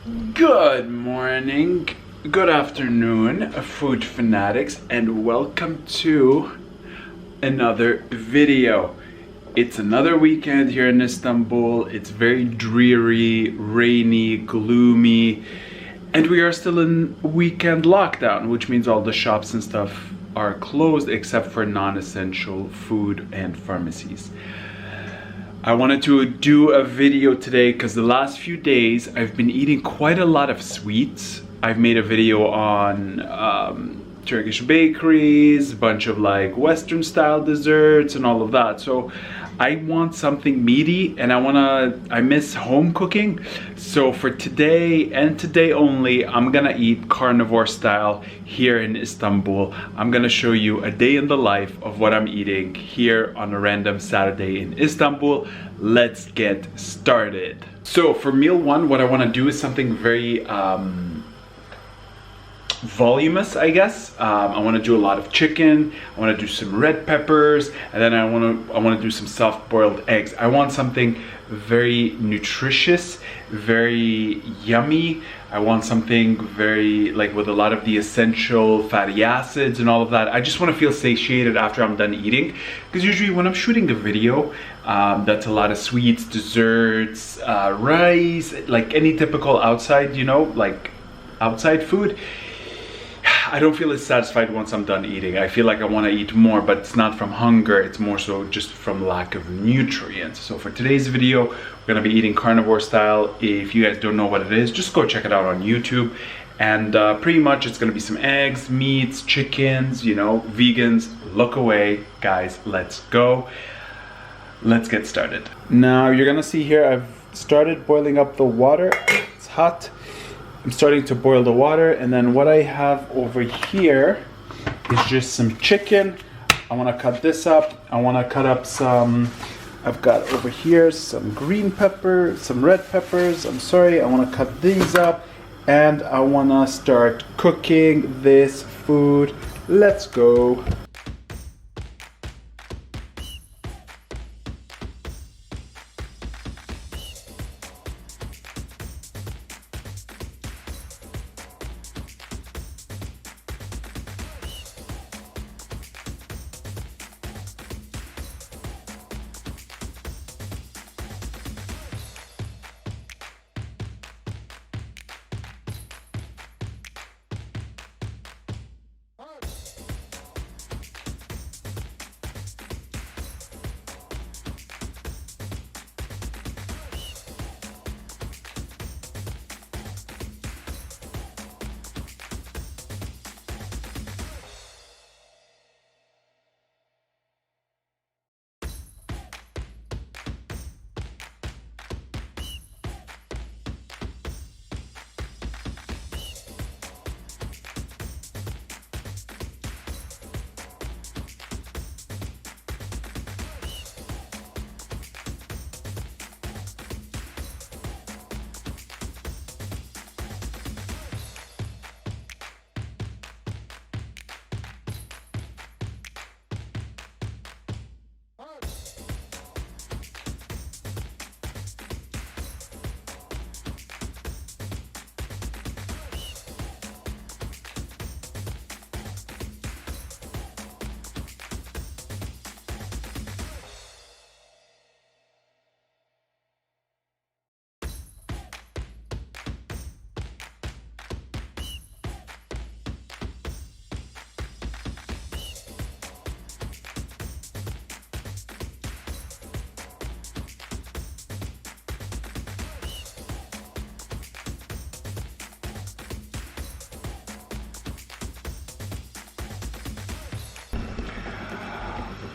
Good morning, good afternoon, food fanatics, and welcome to another video. It's another weekend here in Istanbul. It's very dreary, rainy, gloomy, and we are still in weekend lockdown, which means all the shops and stuff are closed except for non-essential food and pharmacies. I wanted to do a video today because the last few days I've been eating quite a lot of sweets. I've made a video on Turkish bakeries, a bunch of like Western style desserts and all of that. So I want something meaty and I miss home cooking. So for today and today only, I'm gonna eat carnivore style here in Istanbul. I'm gonna show you a day in the life of what I'm eating here on a random Saturday in Istanbul. Let's get started. So for meal one, what I wanna do is something very voluminous, I guess. I want to do a lot of chicken. I want to do some red peppers, and then I want to do some soft-boiled eggs. I want something very nutritious, very yummy. I want something very like with a lot of the essential fatty acids and all of that. I just want to feel satiated after I'm done eating, because usually when I'm shooting a video that's a lot of sweets, desserts, rice, like any typical outside, you know, like outside food, I don't feel as satisfied once I'm done eating. I feel like I want to eat more, but it's not from hunger, it's more so just from lack of nutrients. So for today's video, we're gonna be eating carnivore style. If you guys don't know what it is, just go check it out on YouTube. And pretty much it's gonna be some eggs, meats, chickens, you know, vegans. Look away, guys, let's go. Let's get started. Now you're gonna see here, I've started boiling up the water. It's hot. I'm starting to boil the water, and then what I have over here is just some chicken. I want to cut this up. I want to cut up some, I've got over here some green pepper, some red peppers. I'm sorry, I want to cut these up, and I want to start cooking this food. Let's go.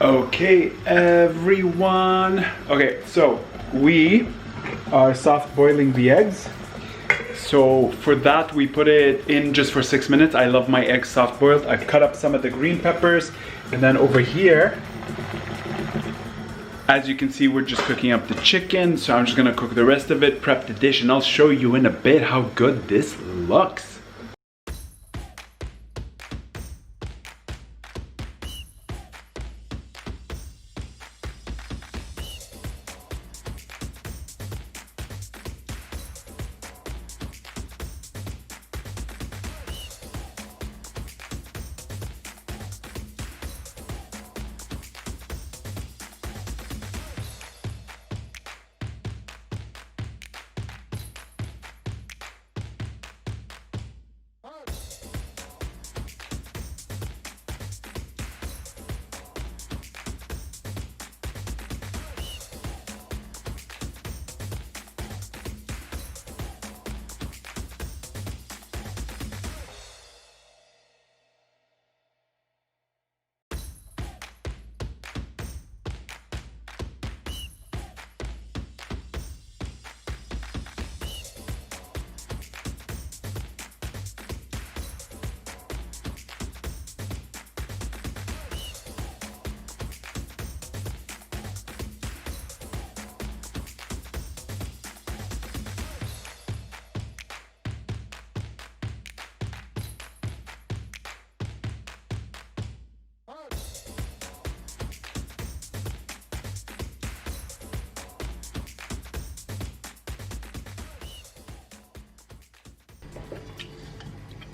Okay, everyone. Okay, so we are soft boiling the eggs. So for that, we put it in just for 6 minutes. I love my eggs soft boiled. I've cut up some of the green peppers, and then over here, as you can see, we're just cooking up the chicken. So I'm just gonna cook the rest of it, prep the dish, and I'll show you in a bit how good this looks.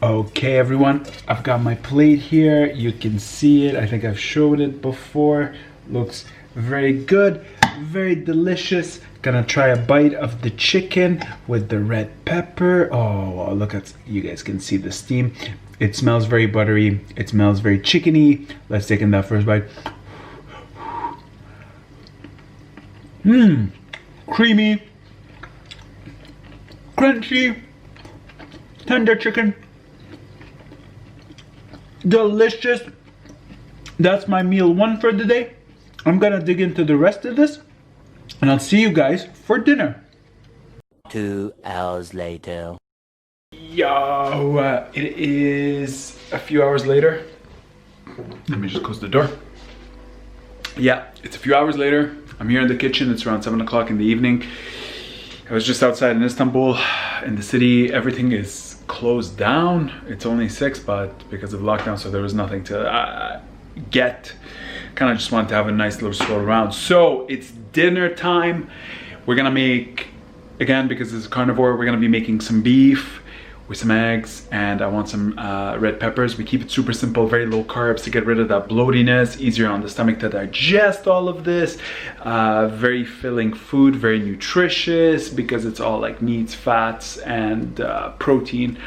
Okay everyone, I've got my plate here. You can see it. I think I've showed it before. Looks very good, very delicious. Gonna try a bite of the chicken with the red pepper. Oh, look at, you guys can see the steam. It smells very buttery. It smells very chickeny. Let's take in that first bite. Mmm, creamy, crunchy, tender chicken. Delicious. That's my meal one for the day. I'm gonna dig into the rest of this and I'll see you guys for dinner. 2 hours later. Yo, it is a few hours later. Let me just close the door. Yeah, it's a few hours later. I'm here in the kitchen. It's around 7 o'clock in the evening. I was just outside in Istanbul. In the city, everything is closed down. It's only 6, but because of lockdown, so there was nothing to get. Kind of just wanted to have a nice little stroll around. So it's dinner time. We're gonna make, again, because it's a carnivore, we're gonna be making some beef with some eggs, and I want some red peppers. We keep it super simple, very low carbs to get rid of that bloatiness, easier on the stomach to digest all of this. Very filling food, very nutritious because it's all like meats, fats, and protein.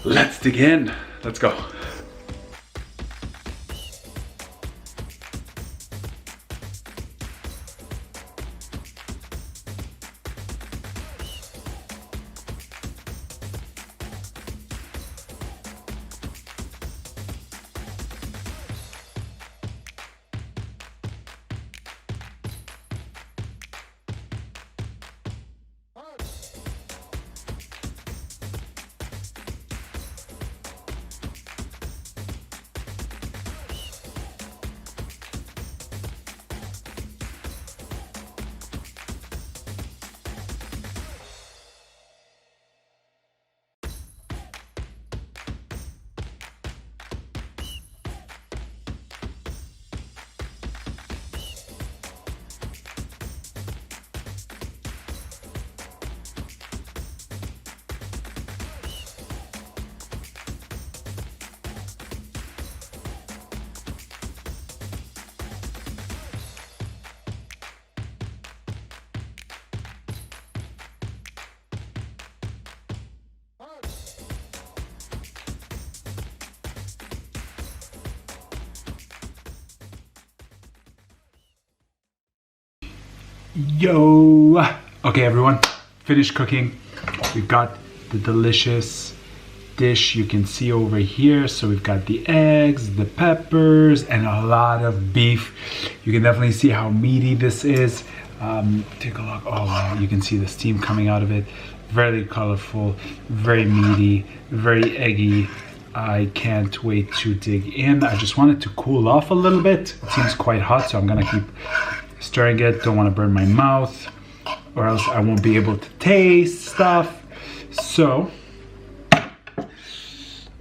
Let's dig in. Let's go. Yo! Okay everyone, finished cooking. We've got the delicious dish you can see over here. So we've got the eggs, the peppers, and a lot of beef. You can definitely see how meaty this is. Take a look. Oh wow, you can see the steam coming out of it. Very colorful, very meaty, very eggy. I can't wait to dig in. I just want it to cool off a little bit. It seems quite hot, so I'm gonna keep stirring it. Don't want to burn my mouth or else I won't be able to taste stuff. So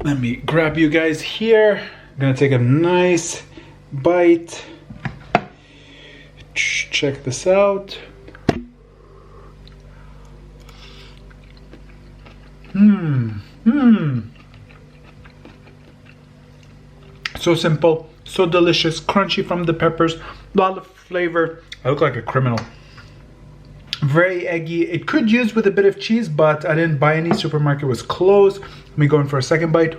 let me grab you guys here. I'm gonna take a nice bite. Check this out. So simple, so delicious, crunchy from the peppers, a lot of flavor. I look like a criminal. Very eggy. It could use with a bit of cheese, but I didn't buy any. Supermarket was closed. Let me go in for a second bite.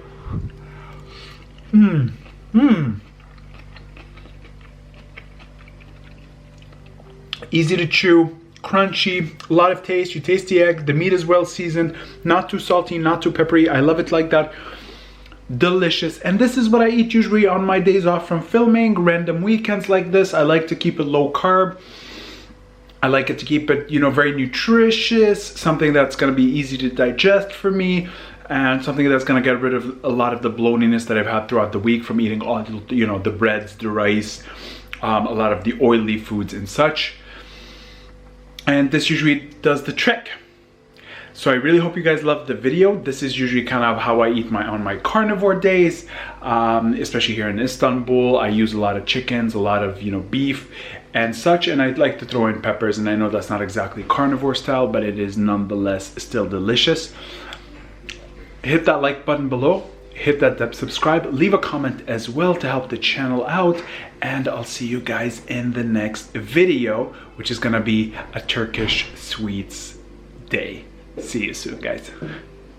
Easy to chew, crunchy, a lot of taste. You taste the egg. The meat is well seasoned, not too salty, not too peppery. I love it like that. Delicious. And this is what I eat usually on my days off from filming, random weekends like this. I like to keep it low carb. I like it to keep it, you know, very nutritious, something that's going to be easy to digest for me, and something that's going to get rid of a lot of the bloatiness that I've had throughout the week from eating all, you know, the breads, the rice, a lot of the oily foods and such. And this usually does the trick. So I really hope you guys loved the video. This is usually kind of how I eat on my carnivore days, especially here in Istanbul. I use a lot of chickens, a lot of, you know, beef and such, and I'd like to throw in peppers. And I know that's not exactly carnivore style, but it is nonetheless still delicious. hit that like button below, hit that subscribe, leave a comment as well to help the channel out, and I'll see you guys in the next video, which is gonna be a Turkish sweets day. See you soon, guys.